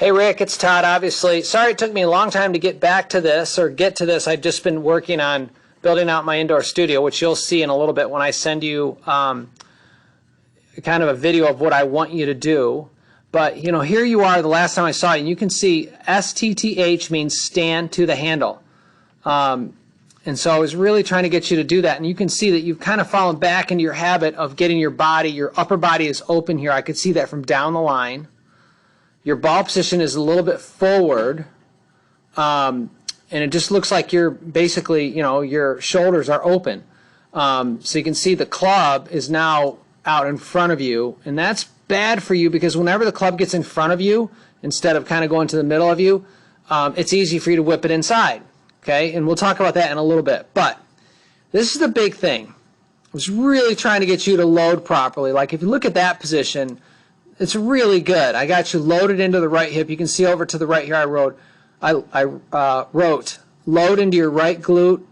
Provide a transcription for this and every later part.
Hey Rick, it's Todd. Obviously, sorry it took me a long time to get back to this or get to this. I've just been working on building out my indoor studio, which you'll see in a little bit when I send you kind of a video of what I want you to do. But you know, here you are the last time I saw you, and you can see STTH means stand to the handle. And so I was really trying to get you to do that, and you can see that you've kind of fallen back into your habit of getting your body, your upper body is open here. I could see that from down the line. Your ball position is a little bit forward, and it just looks like you're basically, you know, your shoulders are open. So you can see the club is now out in front of you, and that's bad for you because whenever the club gets in front of you, instead of kind of going to the middle of you, it's easy for you to whip it inside. Okay, and we'll talk about that in a little bit. But this is the big thing. I was really trying to get you to load properly. Like if you look at that position, it's really good. I got you loaded into the right hip. You can see over to the right here I wrote load into your right glute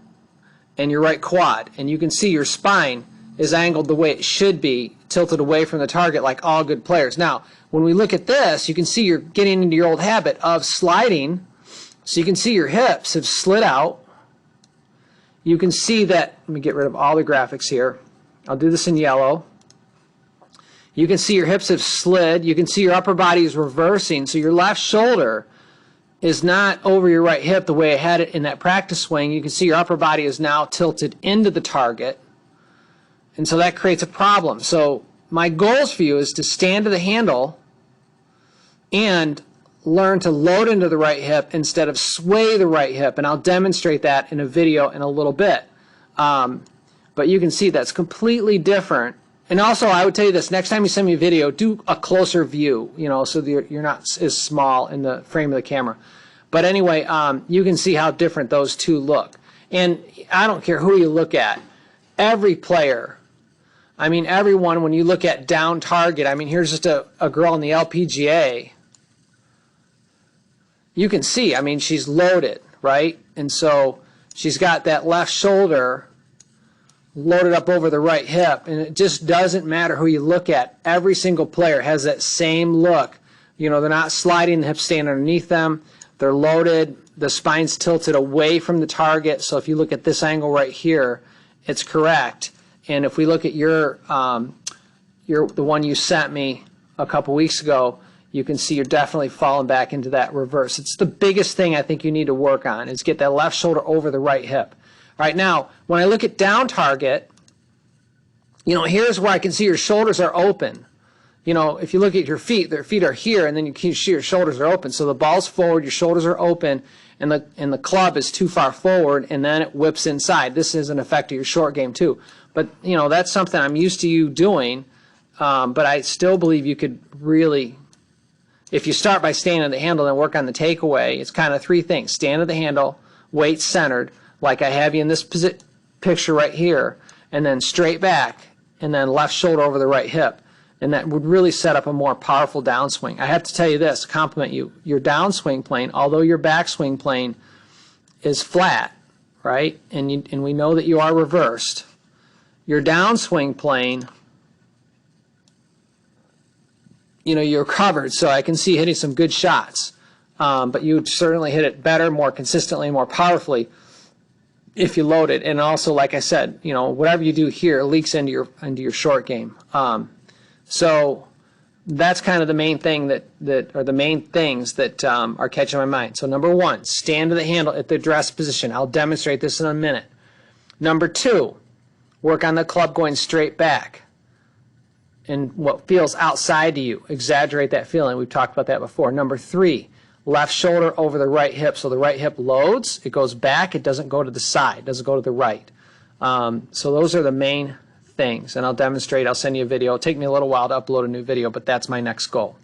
and your right quad. And you can see your spine is angled the way it should be, tilted away from the target like all good players. Now, when we look at this, you can see you're getting into your old habit of sliding. So you can see your hips have slid out. You can see that, let me get rid of all the graphics here. I'll do this in yellow. You can see your hips have slid. You can see your upper body is reversing. So your left shoulder is not over your right hip the way I had it in that practice swing. You can see your upper body is now tilted into the target. And so that creates a problem. So my goals for you is to stand to the handle and learn to load into the right hip instead of sway the right hip, and I'll demonstrate that in a video in a little bit. But you can see that's completely different. And also, I would tell you this, next time you send me a video, do a closer view, you know, so that you're not as small in the frame of the camera. But anyway, you can see how different those two look. And I don't care who you look at, every player, I mean everyone, when you look at down target, I mean here's just a girl in the LPGA. You can see, I mean, she's loaded, right? And so she's got that left shoulder loaded up over the right hip, and it just doesn't matter who you look at. Every single player has that same look. You know, they're not sliding, the hips staying underneath them. They're loaded. The spine's tilted away from the target. So if you look at this angle right here, it's correct. And if we look at the one you sent me a couple weeks ago, you can see you're definitely falling back into that reverse. It's the biggest thing I think you need to work on is get that left shoulder over the right hip. All right, now, when I look at down target, you know, here's where I can see your shoulders are open. You know, if you look at your feet, their feet are here, and then you can see your shoulders are open. So the ball's forward, your shoulders are open, and the club is too far forward, and then it whips inside. This is an effect of your short game, too. But, you know, that's something I'm used to you doing, but I still believe you could really... If you start by standing at the handle and work on the takeaway, it's kind of three things. Stand at the handle, weight centered, like I have you in this picture right here, and then straight back, and then left shoulder over the right hip. And that would really set up a more powerful downswing. I have to tell you this, compliment you. Your downswing plane, although your backswing plane is flat, right, and we know that you are reversed, your downswing plane, you know, you're covered, so I can see hitting some good shots. But you would certainly hit it better, more consistently, more powerfully if you load it. And also, like I said, you know, whatever you do here leaks into your short game. So that's kind of the main thing the main things that are catching my mind. So number one, stand to the handle at the address position. I'll demonstrate this in a minute. Number two, work on the club going straight back. And what feels outside to you, exaggerate that feeling. We've talked about that before. Number three, left shoulder over the right hip. So the right hip loads, it goes back, it doesn't go to the side, it doesn't go to the right. So those are the main things. And I'll demonstrate, I'll send you a video. It'll take me a little while to upload a new video, but that's my next goal.